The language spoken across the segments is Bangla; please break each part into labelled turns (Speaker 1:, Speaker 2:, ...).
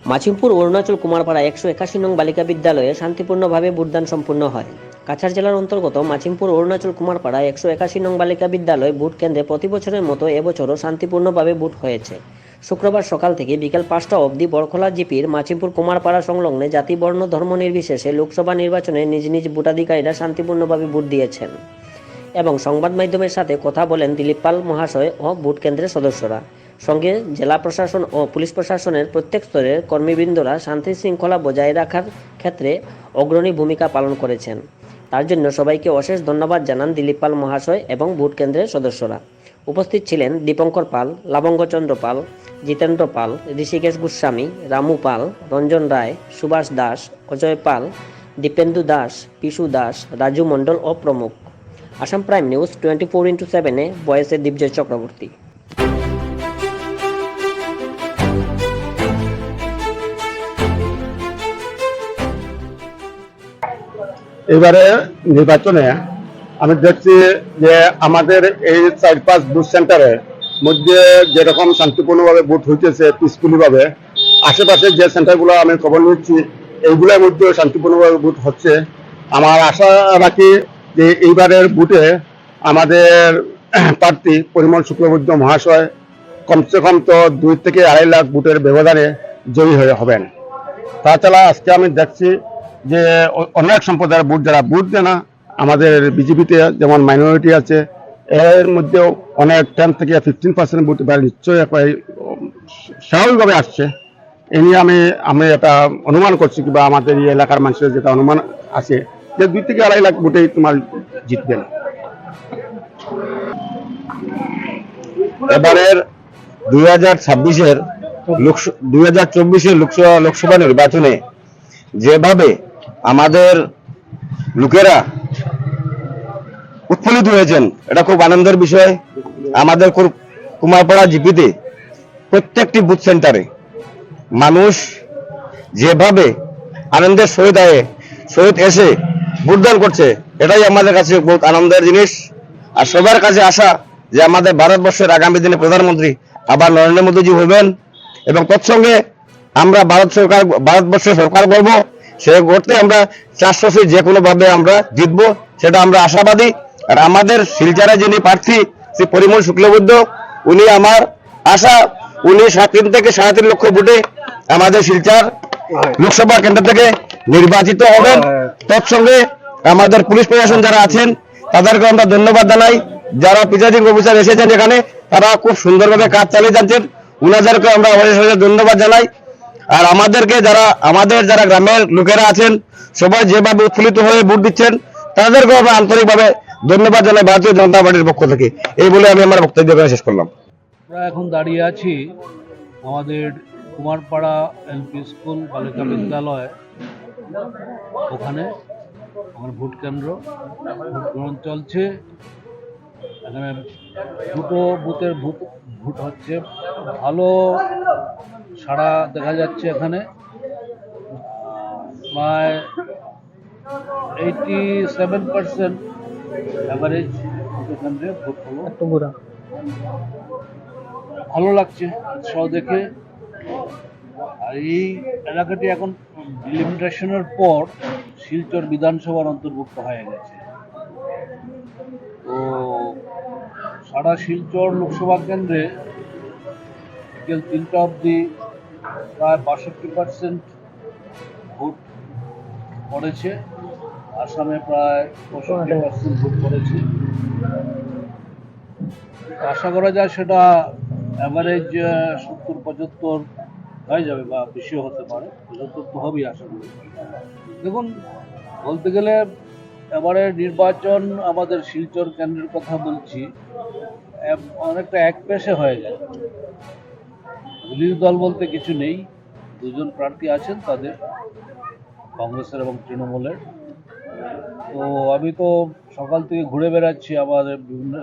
Speaker 1: মাছিমপুর অরুণাচল কুমারপাড়া 181 নং বালিকা বিদ্যালয়ে শান্তিপূর্ণভাবে ভোটদান সম্পন্ন হয়। কাছাড় জেলার অন্তর্গত মাছিমপুর অরুণাচল কুমারপাড়া 181 নং বালিকা বিদ্যালয় ভোট কেন্দ্রে প্রতি বছরের মতো এবছরও শান্তিপূর্ণভাবে ভোট হয়েছে। শুক্রবার সকাল থেকে বিকেল 5টা অবধি বরখোলা জিপির মাছিমপুর কুমারপাড়া সংলগ্নে জাতি বর্ণ ধর্ম নির্বিশেষে লোকসভা নির্বাচনে নিজ নিজ ভোটাধিকারীরা শান্তিপূর্ণভাবে ভোট দিয়েছেন এবং সংবাদ মাধ্যমের সাথে কথা বলেন দিলীপ পাল মহাশয় ও ভোট কেন্দ্রের সদস্যরা। সঙ্গে জেলা প্রশাসন ও পুলিশ প্রশাসনের প্রত্যেক স্তরের কর্মীবৃন্দরা শান্তি শৃঙ্খলা বজায় রাখার ক্ষেত্রে অগ্রণী ভূমিকা পালন করেছেন। তার জন্য সবাইকে অশেষ ধন্যবাদ জানান দিলীপ পাল মহাশয় এবং ভোট কেন্দ্রের সদস্যরা। উপস্থিত ছিলেন দীপঙ্কর পাল, লাবঙ্গচন্দ্র পাল, জিতেন্দ্র পাল, ঋষিকেশ গোস্বামী, রামু পাল, রঞ্জন রায়, সুভাষ দাস, অজয় পাল, দীপেন্দু দাস, পিসু দাস, রাজু মণ্ডল ও প্রমুখ। আসাম প্রাইম নিউজ 24x7-এ ভয়েসে দীপজয় চক্রবর্তী।
Speaker 2: এবারে নির্বাচনে আমি দেখছি যে আমাদের এই 4-5 বুথ সেন্টারের মধ্যে যেরকম শান্তিপূর্ণভাবে ভোট হইতেছে পিসফুলিভাবে, আশেপাশে যে সেন্টারগুলো আমি খবর নিচ্ছি এইগুলোর মধ্যেও শান্তিপূর্ণভাবে ভোট হচ্ছে। আমার আশা রাখি যে এইবারের ভোটে আমাদের প্রার্থী পরিমল শুক্লবৈদ্য মহাশয় কমসে কম তো 2 থেকে 2.5 লাখ ভোটের ব্যবধানে জয়ী হবেন। তাছাড়া আজকে আমি দেখছি যে অনেক সম্প্রদায়ের ভোট যারা ভোট দেয় না, আমাদের বিজেপিতে যেমন মাইনরিটি আছে, এর মধ্যেও অনেক 10 থেকে 15% ভোট নিশ্চয়ই স্বাভাবিকভাবে আসছে। এ নিয়ে আমি এটা অনুমান করছি, কিংবা আমাদের এই এলাকার মানুষের যেটা অনুমান আছে যে 2 থেকে 2.5 লাখ ভোটেই তোমার জিতবেন।
Speaker 3: এবারের 2024-এর লোকসভা নির্বাচনে যেভাবে আমাদের লোকেরা উৎফুল্লিত হয়েছেন, এটা খুব আনন্দের বিষয়। আমাদের কুমারপাড়া জিপিতে প্রত্যেকটি বুথ সেন্টারে মানুষ যেভাবে আনন্দের সহিত এসে ভোটদান করছে, এটাই আমাদের কাছে বহুত আনন্দের জিনিস। আর সবার কাছে আশা যে আমাদের ভারতবর্ষের আগামী দিনে প্রধানমন্ত্রী আবার নরেন্দ্র মোদীজি হবেন, এবং তৎসঙ্গে আমরা ভারতবর্ষের সরকার করব, সে করতে আমরা 400 সিট যে কোনো ভাবে আমরা জিতবো, সেটা আমরা আশাবাদী। আর আমাদের শিলচরে যিনি প্রার্থী শ্রী পরিমল শুক্লবৈদ্য, উনি আমার আশা উনি 3 থেকে 3.5 লক্ষ ভোটে আমাদের শিলচর লোকসভা কেন্দ্র থেকে নির্বাচিত হবেন। তৎসঙ্গে আমাদের পুলিশ প্রশাসন যারা আছেন তাদেরকে আমরা ধন্যবাদ জানাই। যারা প্রিজাইডিং অফিসার এসেছেন এখানে, তারা খুব সুন্দরভাবে কাজ চালিয়ে যাচ্ছেন, উনাদেরকে আমরা অশেষ ধন্যবাদ জানাই। আর আমাদের যারা গ্রামের লোকেরা আছেন, সবাই যেভাবে উৎফুল্লিত হয়ে ভোট দিচ্ছেন, তাদেরকেও আমরা আন্তরিকভাবে ধন্যবাদ জানাই ভারতীয় জনতা পার্টির পক্ষ থেকে। এই বলে আমি আমার বক্তব্য শেষ করলাম।
Speaker 4: আমরা এখন দাঁড়িয়ে আছি আমাদের কুমারপাড়া এলপি স্কুল বালিকা বিদ্যালয়, ওখানে আমার ভোট কেন্দ্র, ভোট গ্রহণ চলছে। এখানে দুটো বুথের ভোট হচ্ছে, ভালো সাড়া দেখা যাচ্ছে। এখানে প্রায় 87% অ্যাভারেজ কেন্দ্রে ভোট হলো। ভালো লাগছে উৎসাহ দেখে। আর এই এলাকাটি এখন ডিলিমিটেশনের পর শিলচর বিধানসভার অন্তর্ভুক্ত হয়ে গেছে। তো সারা শিলচর লোকসভা কেন্দ্রে বিকেল 3টা অবধি প্রায় 62% ভোট পড়েছে। আসামে প্রায় 65% ভোট পড়েছে। আশা করা যায় সেটা অ্যাভারেজ 70-75 হয়ে যাবে, বা বেশিও হতে পারে। 75 তো হবেই আশা করি। দেখুন, বলতে গেলে এবারে নির্বাচন আমাদের শিলচর কেন্দ্রের কথা বলছি, অনেকটা একপেশে হয়ে যায়। বিরোধী দল বলতে কিছু নেই, 2জন প্রার্থী আছেন তাদের, কংগ্রেসের এবং তৃণমূলের। তো আমি তো সকাল থেকে ঘুরে বেড়াচ্ছি আমাদের বিভিন্ন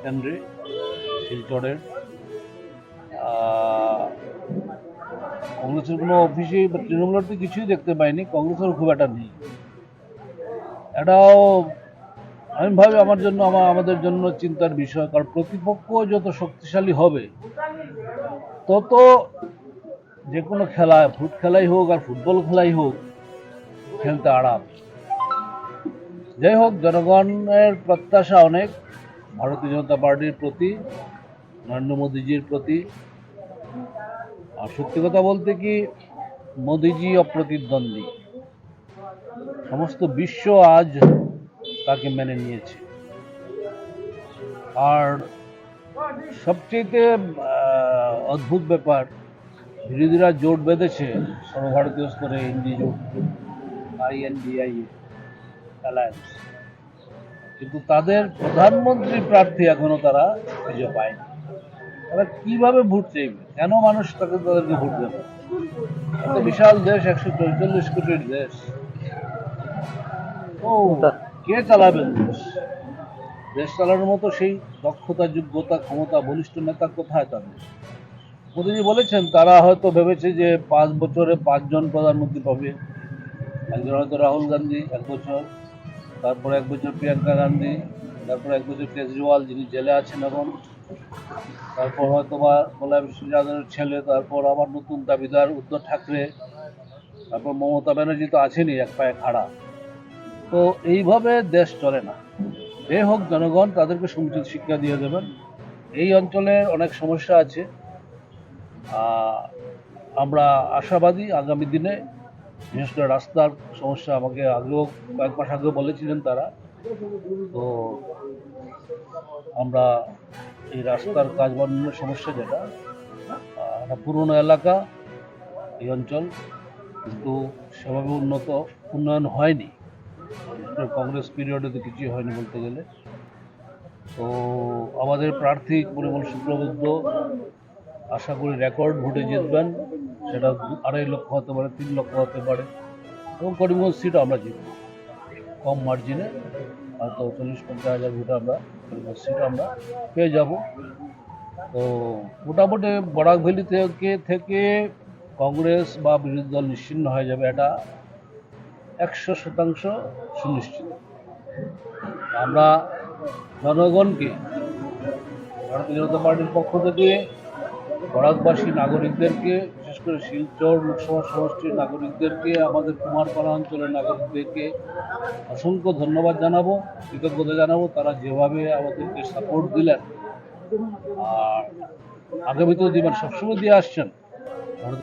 Speaker 4: কেন্দ্রে শিলচরের। কংগ্রেসের কোনো অফিসে বা তৃণমূলের তো কিছুই দেখতে পাইনি, কংগ্রেসের খুব একটা নেই। এটাও আমি ভাবি আমাদের জন্য চিন্তার বিষয়, কারণ প্রতিপক্ষ যত শক্তিশালী হবে তত যে কোনো খেলায়, ফুট খেলাই হোক আর ফুটবল খেলাই হোক, খেলতে আরাম। যাই হোক, জনগণের প্রত্যাশা অনেক ভারতীয় জনতা পার্টির প্রতি, নরেন্দ্র মোদীজির প্রতি। আর সত্যি কথা বলতে কি, মোদীজি অপ্রতিদ্বন্দ্বী, সমস্ত বিশ্ব আজ তাকে মেনে নিয়েছে। আর সবচেয়ে অদ্ভুত ব্যাপার, বিরোধীরা জোট বেঁধেছে সর্বভারতীয় স্তরে এনডি জোট, INDIA অ্যালায়েন্স, কিন্তু তাদের প্রধানমন্ত্রী প্রার্থী এখনো তারা খুঁজে পায়নি। তারা কিভাবে ভোট চাইবে? কেন মানুষ তাদেরকে ভোট দেবে? এত বিশাল দেশ, 144 কোটির দেশ, ও কে চালাবেন দেশ? দেশ চালানোর মতো সেই দক্ষতা, যোগ্যতা, ক্ষমতা, বলিষ্ঠ নেতা কোথায় তাদের? মোদীজি বলেছেন তারা হয়তো ভেবেছে যে 5 বছরে 5 জন প্রধানমন্ত্রী পাবে। একজন হয়তো রাহুল গান্ধী 1 বছর, তারপর 1 বছর প্রিয়াঙ্কা গান্ধী, তারপর 1 বছর কেজরিওয়াল যিনি জেলে আছেন এখন, তারপর হয়তো বা মোলায়েম সিং যাদবের ছেলে, তারপর আবার নতুন দাবিদার উদ্ধব ঠাকরে, তারপর মমতা ব্যানার্জি তো আছেনই এক পায়ে খাড়া। তো এইভাবে দেশ চলে না। যে হোক, জনগণ তাদেরকে সমুচিত শিক্ষা দিয়ে দেবেন। এই অঞ্চলের অনেক সমস্যা আছে, আমরা আশাবাদী আগামী দিনে, বিশেষ করে রাস্তার সমস্যা আমাকে আগেও কয়েক মাস আগেও বলেছিলেন তারা, তো আমরা এই রাস্তার কাজ বানানোর সমস্যা, যেটা একটা পুরনো এলাকা এই অঞ্চল, কিন্তু সেভাবে উন্নয়ন হয়নি, কংগ্রেস পিরিয়ডে তো কিছুই হয়নি বলতে গেলে। তো আমাদের প্রার্থী পরিমল শুক্লবৈদ্য আশা করি রেকর্ড ভোটে জিতবেন, সেটা 2.5 লক্ষ হতে পারে, 3 লক্ষ হতে পারে, এবং করিমগঞ্জ সিট আমরা জিতব কম মার্জিনে, হয়তো 40-50 হাজার ভোটে আমরা করিমগঞ্জ সিট আমরা পেয়ে যাব। তো মোটামুটি বরাক ভ্যালি থেকে কংগ্রেস বা বিরোধী দল নিশ্চিহ্ন হয়ে যাবে, এটা 100% সুনিশ্চিত। আমরা জনগণকে, ভারতীয় জনতা পার্টির পক্ষ থেকে বরাকবাসী নাগরিকদেরকে, বিশেষ করে শিলচর লোকসভা সমষ্টির নাগরিকদেরকে, আমাদের কুমারপাড়া অঞ্চলের নাগরিকদেরকে অসংখ্য ধন্যবাদ জানাবো, কৃতজ্ঞতা জানাবো, তারা যেভাবে আমাদেরকে সাপোর্ট দিলেন আর আগামীতেও দিবেন, সবসময় দিয়ে আসছেন।